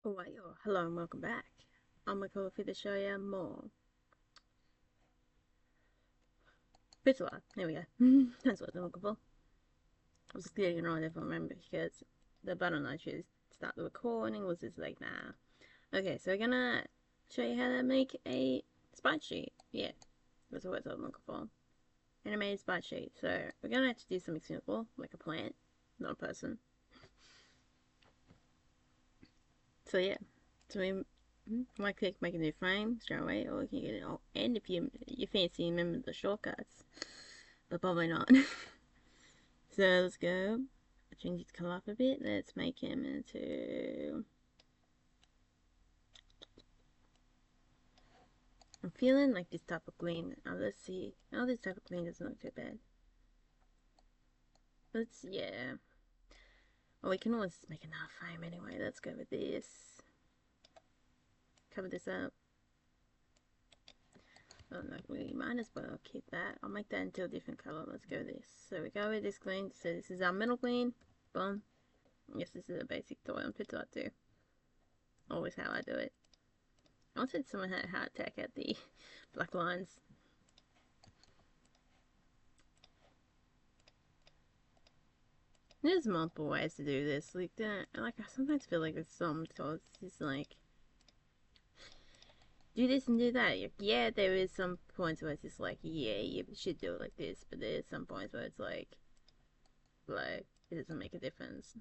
Alright, hello and welcome back. I'm Michael here to show you more pixel art. There we go. That's what I'm looking for. I was getting right if I remember because the button I chose to start the recording was just like, nah. Okay, so we're gonna show you how to make a sprite sheet. Yeah, that's what I'm looking for. Animated sprite sheet. So we're gonna have to do something simple, like a plant, not a person. So yeah, so we right click, make a new frame straight away, or you can get it all. And if you fancy, remember the shortcuts, but probably not. So let's go. Change his color up a bit. Let's make him into. I'm feeling like this type of green. Let's see. Oh, this type of green doesn't look too bad. Yeah. Oh, we can always make another frame anyway. Let's go with this. Cover this up. Oh no, we might as well keep that. I'll make that into a different color. Let's go with this. So we go with this green. So this is our middle green. Boom. Yes, this is a basic toy on Pixar too. Always how I do it. I once had someone had a heart attack at the black lines. There's multiple ways to do this. Like that, like I sometimes feel like with some toys, it's like do this and do that. Yeah, there is some points where it's just like, yeah, you should do it like this, but there's some points where it's like it doesn't make a difference.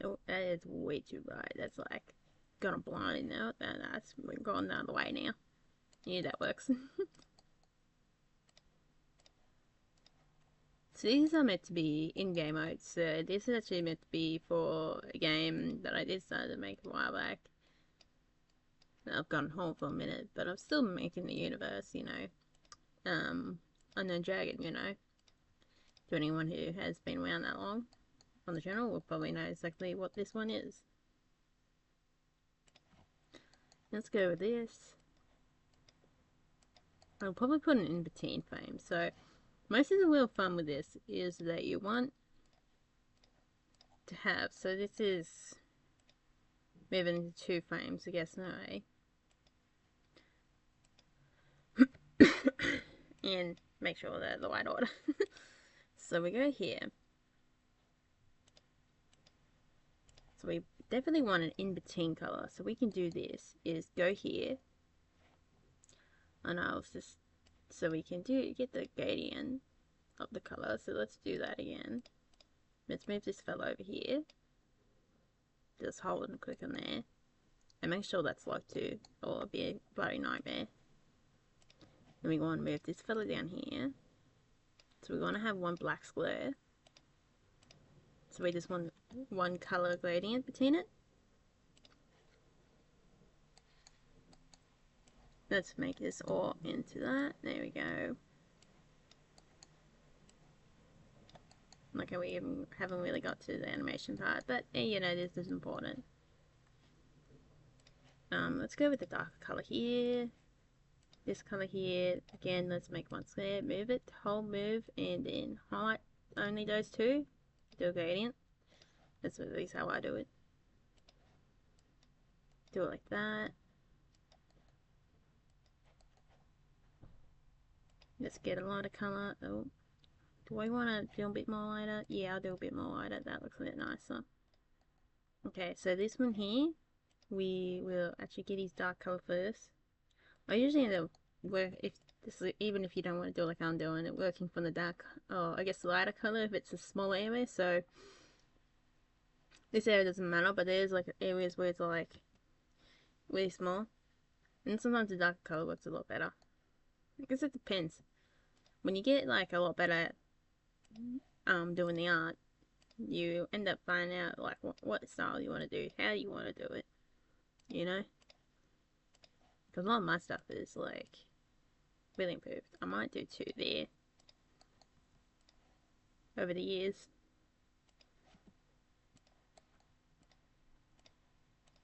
Oh, that is way too bright. That's like gonna blind out. That's we're going the other way now. Yeah, that works. So these are meant to be in-game modes. So this is actually meant to be for a game that I decided to make a while back. I've gone home for a minute, but I'm still making the universe, you know. Unknown Dragon, you know. To anyone who has been around that long on the channel will probably know exactly what this one is. Let's go with this. I'll probably put an in-between frame. So most of the real fun with this is that you want to have, so this is moving into two frames, I guess, no way. And make sure they're the right order. So we go here. So we definitely want an in-between color. So we can do this is go here. And I'll just, so we can get the gradient of the color. So let's do that again. Let's move this fellow over here. Just hold and click on there. And make sure that's locked too, or it'll be a bloody nightmare. Then we want to move this fellow down here. So we want to have one black square. So we just want one color gradient between it. Let's make this all into that. There we go. Okay, we haven't really got to the animation part, but you know, this is important. Let's go with the darker color here. This color here, again, let's make one square, move it, hold, move, and then highlight only those two. Do a gradient. That's at least how I do it. Do it like that. Let's get a lighter color. Oh, do I want to do a bit more lighter? Yeah, I'll do a bit more lighter. That looks a bit nicer. Okay, so this one here, we will actually get his dark color first. I usually end up if this even if you don't want to do it like I'm doing it, working from the dark, I guess the lighter color if it's a small area. So this area doesn't matter, but there's like areas where it's like really small, and sometimes the darker color works a lot better. I guess it depends. When you get like a lot better at doing the art, you end up finding out like what style you want to do, how you want to do it, you know. Because a lot of my stuff is like really improved. I might do two there over the years.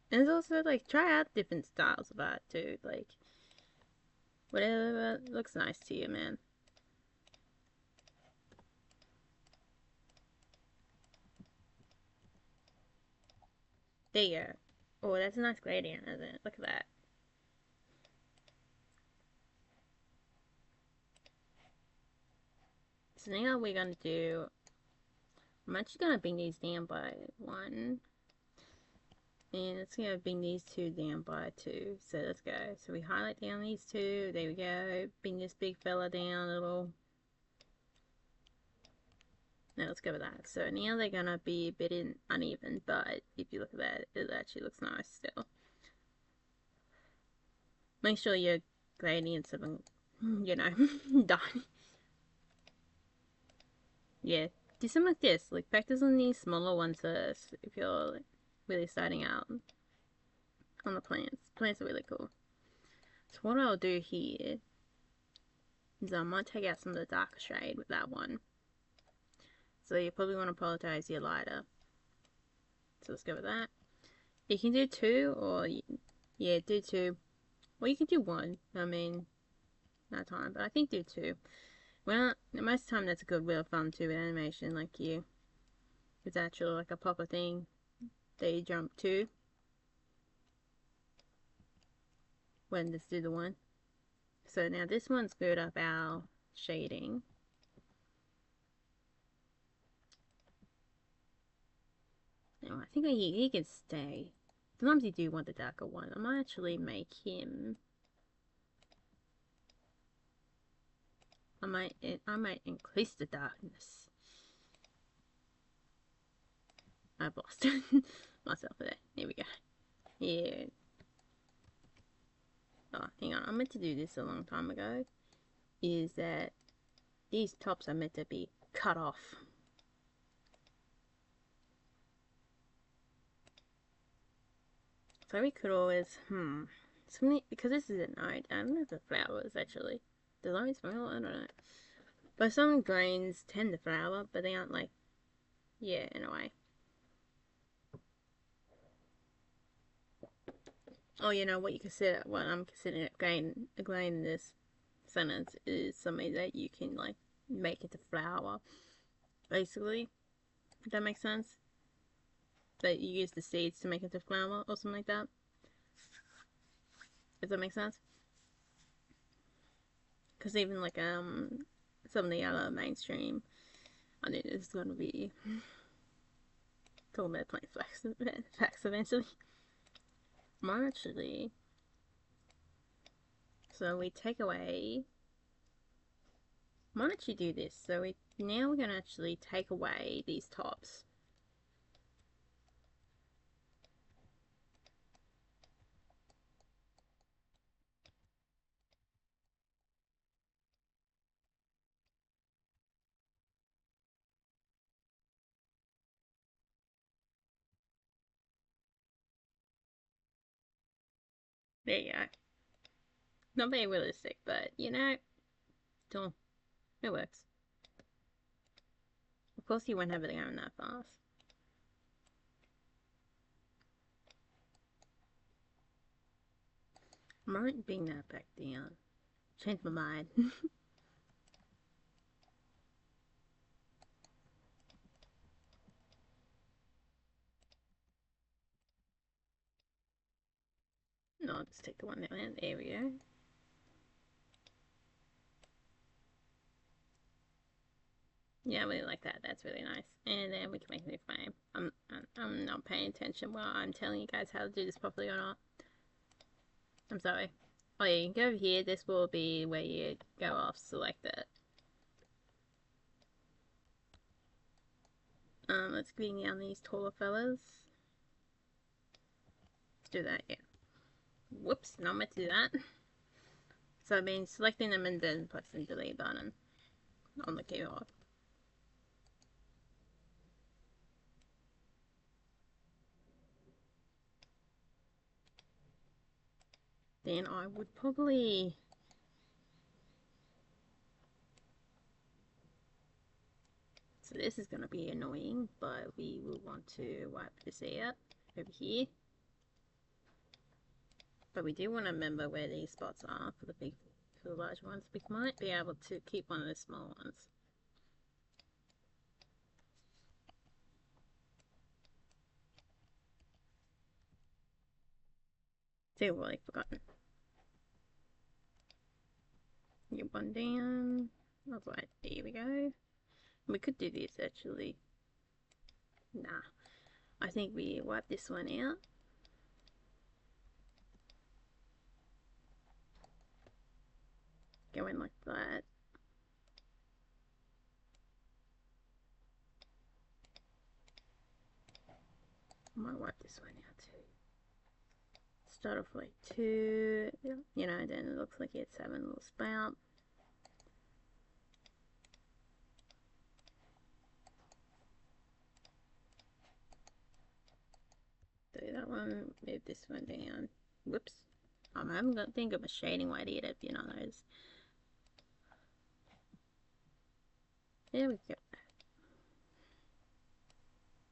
And it's also like try out different styles of art too, like whatever looks nice to you, man. There you go. Oh, that's a nice gradient, isn't it? Look at that. So now we're going to do... I'm actually going to bring these down by 1. And it's going to bring these 2 down by 2. So let's go. So we highlight down these 2. There we go. Bring this big fella down a little. Now let's go with that. So now they're going to be a bit uneven. But if you look at that, it actually looks nice still. Make sure your gradients haven't, you know, done. Yeah, do something like this. Like practice on these smaller ones first if you're like, really starting out on the plants. Plants are really cool. So what I'll do here is I might take out some of the darker shade with that one. So you probably want to prioritize your lighter. So let's go with that. You can do 2 or yeah, do 2. Or you can do 1. I mean, no time, but I think do 2. Well, most of the time that's a good real fun too with animation, like you. It's actually like a proper thing that you jump to when let's do the 1. So now this one's good up our shading. Now I think he can stay. Sometimes you do want the darker one. I might actually make him. I might increase the darkness. I've lost myself there. Here we go. Yeah. Oh, hang on. I meant to do this a long time ago. Is that these tops are meant to be cut off. So we could always, something, because this is a note, I don't know if the flowers actually, do those smell? I don't know. But some grains tend to flower, but they aren't like, yeah, in a way. Oh, you know what you consider, what I'm considering a grain in this sentence is something that you can like make into flour, basically. If that makes sense? That you use the seeds to make into flour or something like that. If that makes sense? Because even like some of the other mainstream, I think it's gonna be talking about plant facts eventually. More actually. So we take away. Why don't you do this? So now we're gonna actually take away these tops. There you go. Not very realistic, but you know, still, it works. Of course, you won't have it going that fast. I might bring that back down. Change my mind. No, I'll just take the one down. There we go. Yeah, I really like that. That's really nice. And then we can make a new frame. I'm not paying attention while I'm telling you guys how to do this properly or not. I'm sorry. Oh yeah, you can go over here. This will be where you go off, select it. Let's bring down these taller fellas. Let's do that, yeah. Whoops, not meant to do that. So I've been selecting them and then pressing the delete button on the keyboard. Then I would probably... So this is going to be annoying, but we will want to wipe this out over here. But we do want to remember where these spots are for the large ones. We might be able to keep one of the small ones. See, I've already forgotten. Get one down. That's right, there we go. We could do this actually. Nah. I think we wipe this one out. Go in like that. I might wipe this one out too. Start off like 2, you know, then it looks like it's having a little spout. Do that one, move this one down. Whoops. I haven't got to think of a shading way to edit, you know, those. There we go.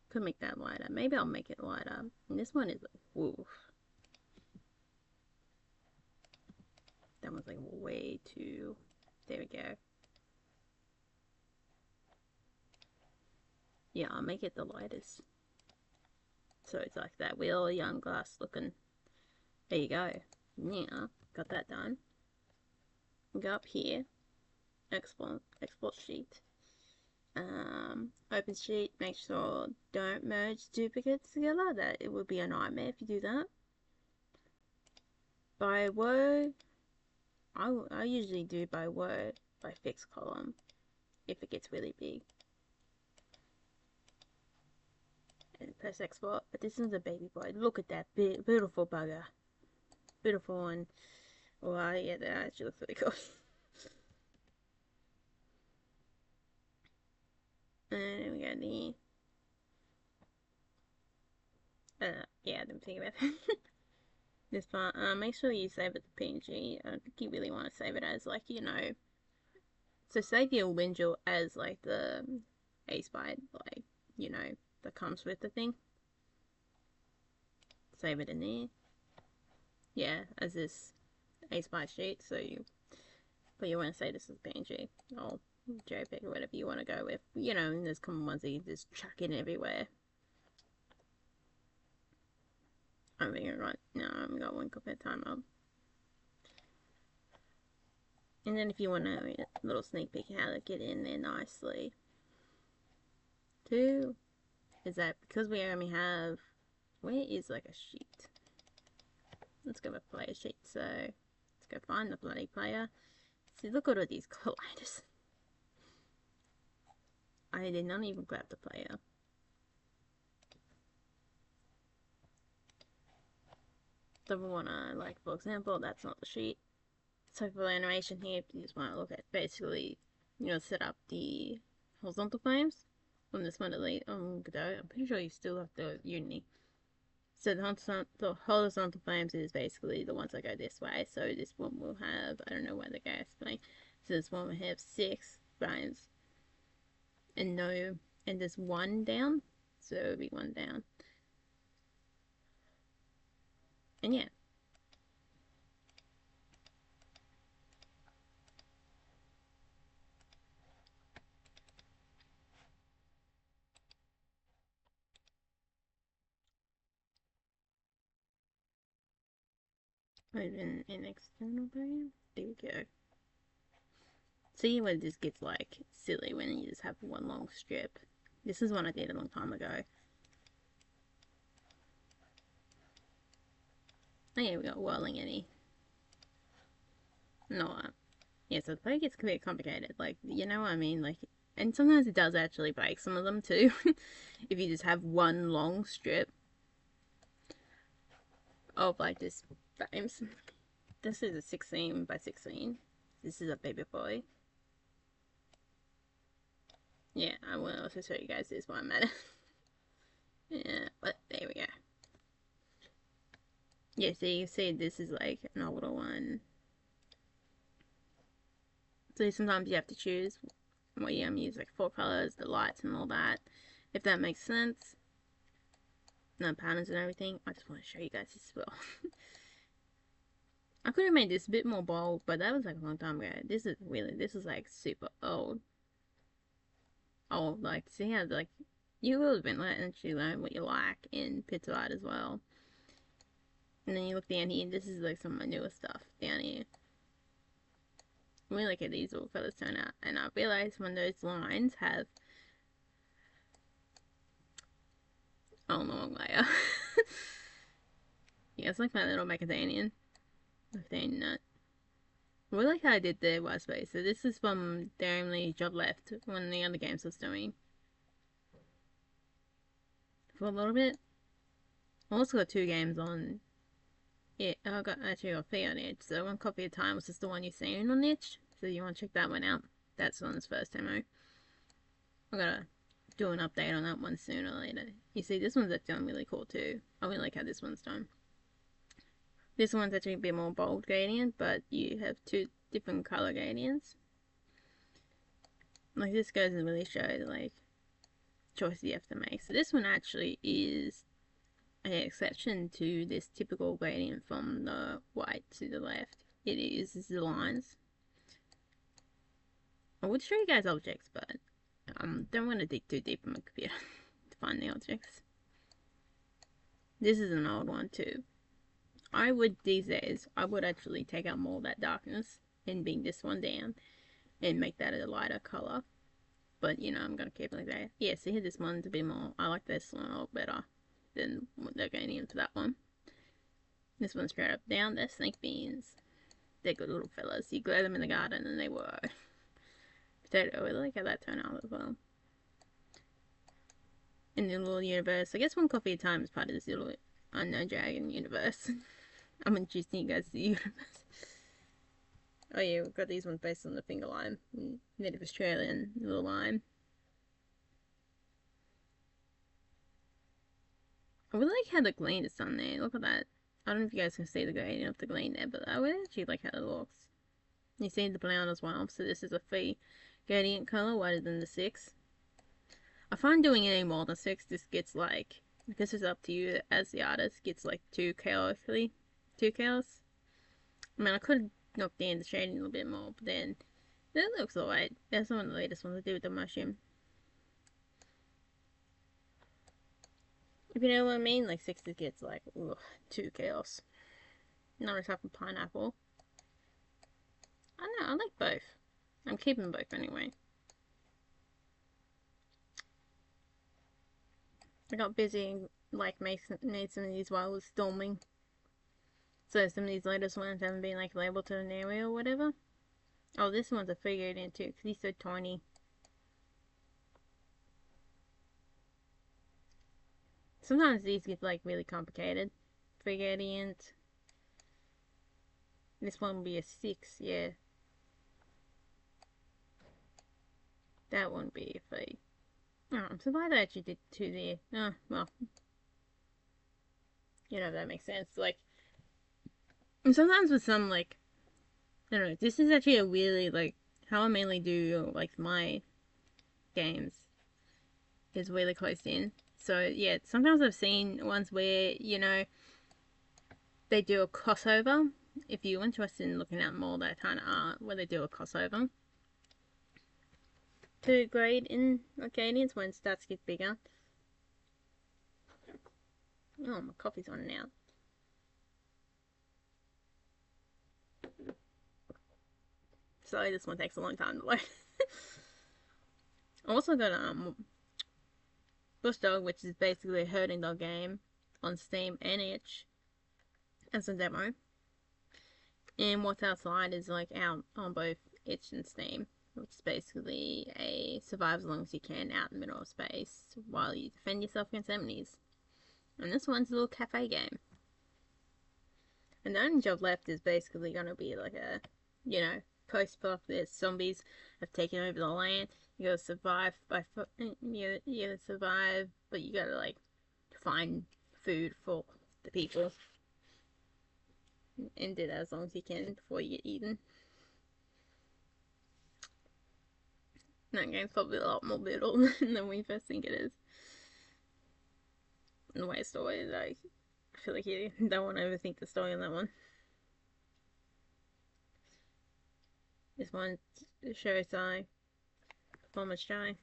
Could make that lighter. Maybe I'll make it lighter. And this one is, woof. That one's like way too. There we go. Yeah, I'll make it the lightest. So it's like that real young glass looking. There you go. Yeah, got that done. Go up here. Export sheet. Open sheet. Make sure don't merge duplicates together. That it would be a nightmare if you do that. By word, I usually do by word, by fixed column, if it gets really big. And press export. But this is a baby boy. Look at that beautiful bugger. Beautiful one. Wow, yeah, that actually looks really cool. And we got the yeah, I didn't think about that. This part, make sure you save it to PNG. I don't think you really want to save it as, like, you know, so save your Winjil as like the aseprite, like, you know, that comes with the thing. Save it in there. Yeah, as this aseprite sheet. So you, but you want to say this is PNG or JPEG or whatever you want to go with. You know, and there's common ones that you just chuck in everywhere. I think I got, no, I haven't got one compared time up. And then if you want a little sneak peek how to get in there nicely, too, is that because we only have, where is like a sheet? Let's go with player sheet. So let's go find the bloody player. See, look at all these colliders. I did not even grab the player. So we want to, like, for example, that's not the sheet. So for the animation here, you just want to look at basically, you know, set up the horizontal frames on this one at least. I'm pretty sure you still have the Unity. So the horizontal frames is basically the ones that go this way. So this one will have, I don't know where the guy explain. So this one will have 6 frames and no, and there's 1 down. So it'll be 1 down. And yeah. Open an external frame. There we go. See when this gets like silly when you just have one long strip. This is one I did a long time ago. Oh yeah, we got whirling any. No, yeah, so the play gets a bit complicated. Like, you know what I mean? Like, and sometimes it does actually break some of them too. If you just have one long strip of like this frames. This is a 16 by 16. This is a baby boy. Yeah, I will also show you guys this one matter. Yeah, but there we go. Yeah, so you see this is like an older one. So sometimes you have to choose what you use, like 4 colors, the lights and all that. If that makes sense. No patterns and everything. I just want to show you guys this as well. I could have made this a bit more bold, but that was like a long time ago. This is like super old. Oh, like, see how, like, you will have been letting you learn what you like in pixel art as well. And then you look down here, this is like some of my newer stuff down here. We look at these little fellas turn out, and I realized when those lines have the wrong layer. Yeah, it's like my little macadamian. Macadamia nut. I really like how I did the white space. So this is from the only job left when the other games was doing. For a little bit. I also got 2 games on. Yeah, I got actually got 3 on Edge. So one copy of time was just the one you've seen on Edge. So you want to check that one out. That's on its first demo. I gotta do an update on that one sooner or later. You see, this one's actually really cool too. I really like how this one's done. This one's actually a bit more bold gradient, but you have 2 different color gradients. Like this goes and really shows like choices you have to make. So this one actually is an exception to this typical gradient from the white to the left. It is the lines. I would show you guys objects, but don't want to dig too deep in my computer to find the objects. This is an old one too. I would these days, I would actually take out more of that darkness and bring this one down and make that a lighter color. But you know, I'm gonna keep it like that. Yeah, see here, this one's a bit more. I like this one a lot better than what they're going into that one. This one's straight up down. They're snake beans. They're good little fellas. You grow them in the garden and they were potato. I really like how that turned out as well. In the little universe, I guess one coffee at a time is part of this little unknown dragon universe. I'm introducing you guys to the universe. Oh yeah, we've got these ones based on the finger lime, Native Australian little lime. I really like how the green is done there. Look at that. I don't know if you guys can see the gradient of the green there, but I really actually like how it looks. You see the brown as well, so this is a 3 gradient color, wider than the 6. I find doing any more than 6 just gets like, because it's up to you as the artist, gets like too chaotically, too chaos. I mean, I could knock down the shading a little bit more, but then it looks alright. That's one of the latest ones I do with the mushroom. If you know what I mean, like 6 gets like, ugh, too chaos. Not a type of pineapple. I don't know, I like both. I'm keeping both anyway. I got busy and like made some of these while I was storming. So some of these latest ones haven't been like labeled to an area or whatever. Oh, this one's a 3 gradient too, because he's so tiny. Sometimes these get like really complicated. 3 gradient. This one will be a 6, yeah. That won't be a 3. Oh, I'm surprised I actually did 2 there. Oh, well. You know, if that makes sense. Like, and sometimes with some, like, I don't know, this is actually a really, like, how I mainly do, like, my games is really close in. So, yeah, sometimes I've seen ones where, you know, they do a crossover. If you're interested in looking at more of that kind of art, where they do a crossover to grade in Arcadians when it starts to get bigger. Oh, my coffee's on now. Sorry, this one takes a long time to load. I also got Bush Dog, which is basically a herding dog game on Steam and itch as a demo. And what's outside is like out on both itch and Steam, which is basically a survive as long as you can out in the middle of space while you defend yourself against enemies. And this one's a little cafe game. And the only job left is basically going to be like a, you know, post-apocalypse zombies have taken over the land. You gotta survive by, you gotta survive, but you gotta like find food for the people and do that as long as you can before you get eaten. That game's probably a lot more brutal than we first think it is. And the way it's story, like, I feel like you don't want to overthink the story on that one. This one shows performance shy.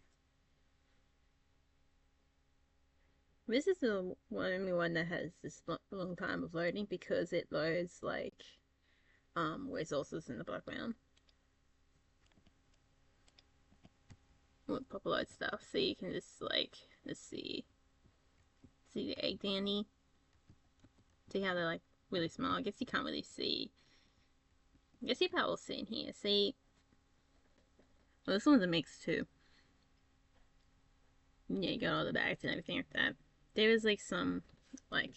This is the only one that has this long time of loading because it loads like resources in the background. With populate stuff, so you can just like see the egg dandy. See how they're like really small. I guess you can't really see. I guess you probably see in here. See, well, this one's a mix too. Yeah, you got all the bags and everything like that. There is like some like.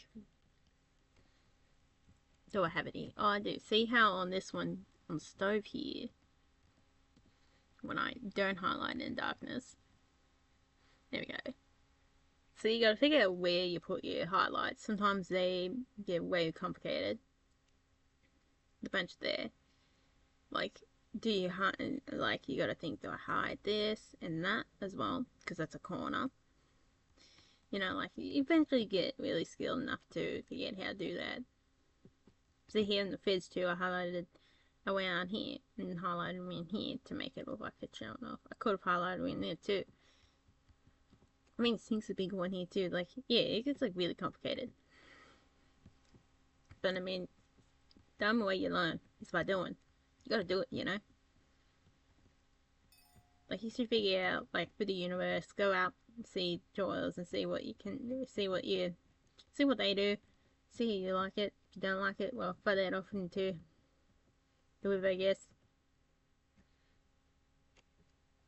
Do I have any? Oh, I do. See how on this one on the stove here, when I don't highlight in darkness. There we go. So you got to figure out where you put your highlights. Sometimes they get way complicated. The bunch there. Like, do you hide, like, you got to think, do I hide this and that as well? Because that's a corner. You know, like, you eventually get really skilled enough to forget how to do that. See here in the fizz too, I highlighted around here and highlighted me in here to make it look like it's showing off. I could have highlighted me in there too. I mean, sink's a big one here too. Like, yeah, it gets like really complicated. But I mean, the only way you learn is by doing. You gotta do it, you know? Like, you should figure out, like, with the universe, go out and see tutorials and see what you can, see what they do. See if you like it. If you don't like it, well, throw that off into the river, I guess.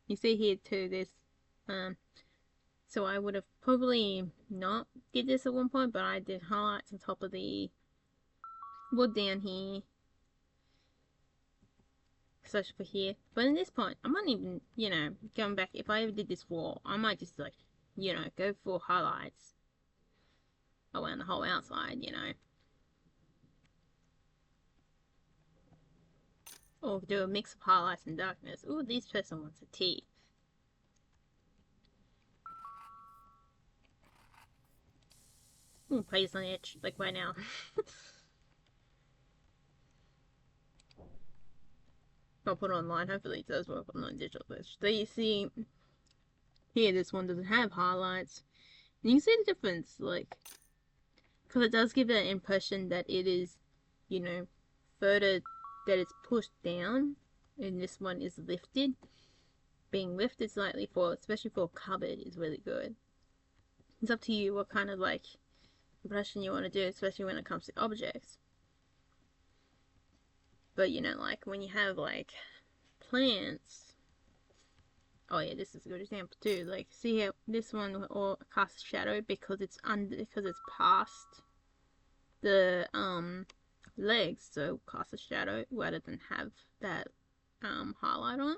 You see here too, this, so I would have probably not did this at one point, but I did highlights on top of the wood down here. Especially for here. But at this point, I might even, you know, going back, if I ever did this wall, I might just like, you know, go for highlights around the whole outside, you know. Or do a mix of highlights and darkness. Ooh, this person wants a tea. Ooh, plays on the edge, like right now. I'll put it online, hopefully it does work on the digital version. So you see, here this one doesn't have highlights. And you can see the difference, like, because it does give that impression that it is, you know, further, that it's pushed down, and this one is lifted. Being lifted slightly for, especially for a cupboard, is really good. It's up to you what kind of like impression you want to do, especially when it comes to objects. But you know, like when you have like plants. Oh yeah, this is a good example too. Like, see how this one or casts shadow because it's past the legs, so cast a shadow rather than have that highlight on it.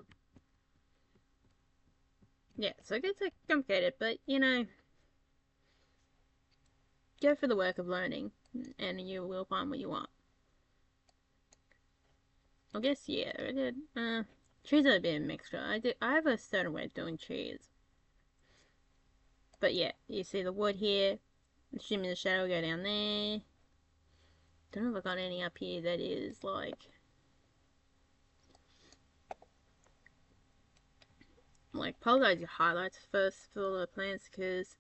Yeah, so it gets like complicated, but you know, go for the work of learning, and you will find what you want. I guess yeah, I did. Trees are a bit of a mixture. I have a certain way of doing trees, but yeah, you see the wood here. Assuming the shadow will go down there. Don't know if I got any up here that is like probably I do highlights first for all the plants because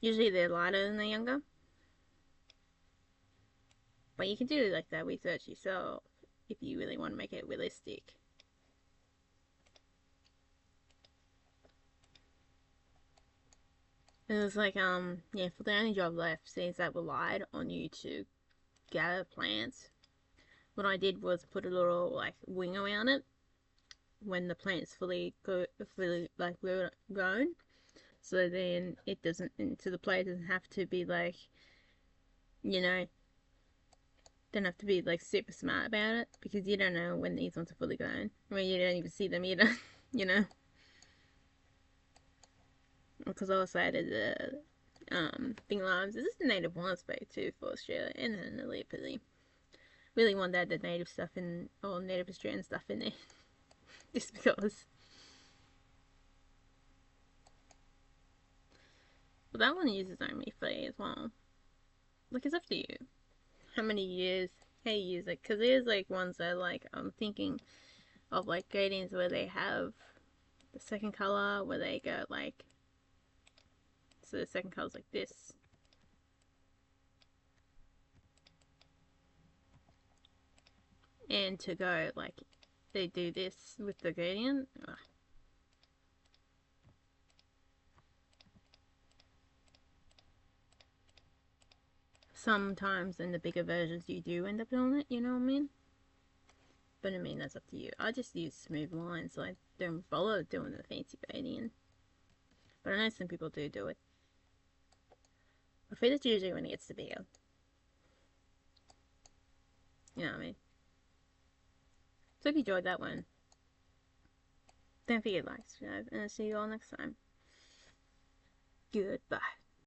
usually they're lighter than they're younger. But you can do like that research yourself if you really want to make it realistic. It was like yeah, for the only job left since that relied on you to gather plants. What I did was put a little like wing around it when the plant's fully like grown, so then it doesn't, so the player doesn't have to be like, you know, don't have to be like super smart about it because you don't know when these ones are fully grown. I mean, you don't even see them either, you know. Because I also added the thing limes. This is the native one spray too for Australia, and then the really want to add the native stuff in, or native Australian stuff in there, just because. But that one uses only flea as well. Like, it's up to you how many years, how you use it, because there's like ones that like I'm thinking of like gradients where they have the second color where they go like So the second color's like this. And to go, like, they do this with the gradient. Ugh. Sometimes in the bigger versions you do end up doing it, you know what I mean? But I mean, that's up to you. I just use smooth lines, so I don't bother doing the fancy gradient. But I know some people do it. I feel it's usually when it gets to bigger. You know what I mean? So if you enjoyed that one, don't forget to like, subscribe, and I'll see you all next time. Goodbye.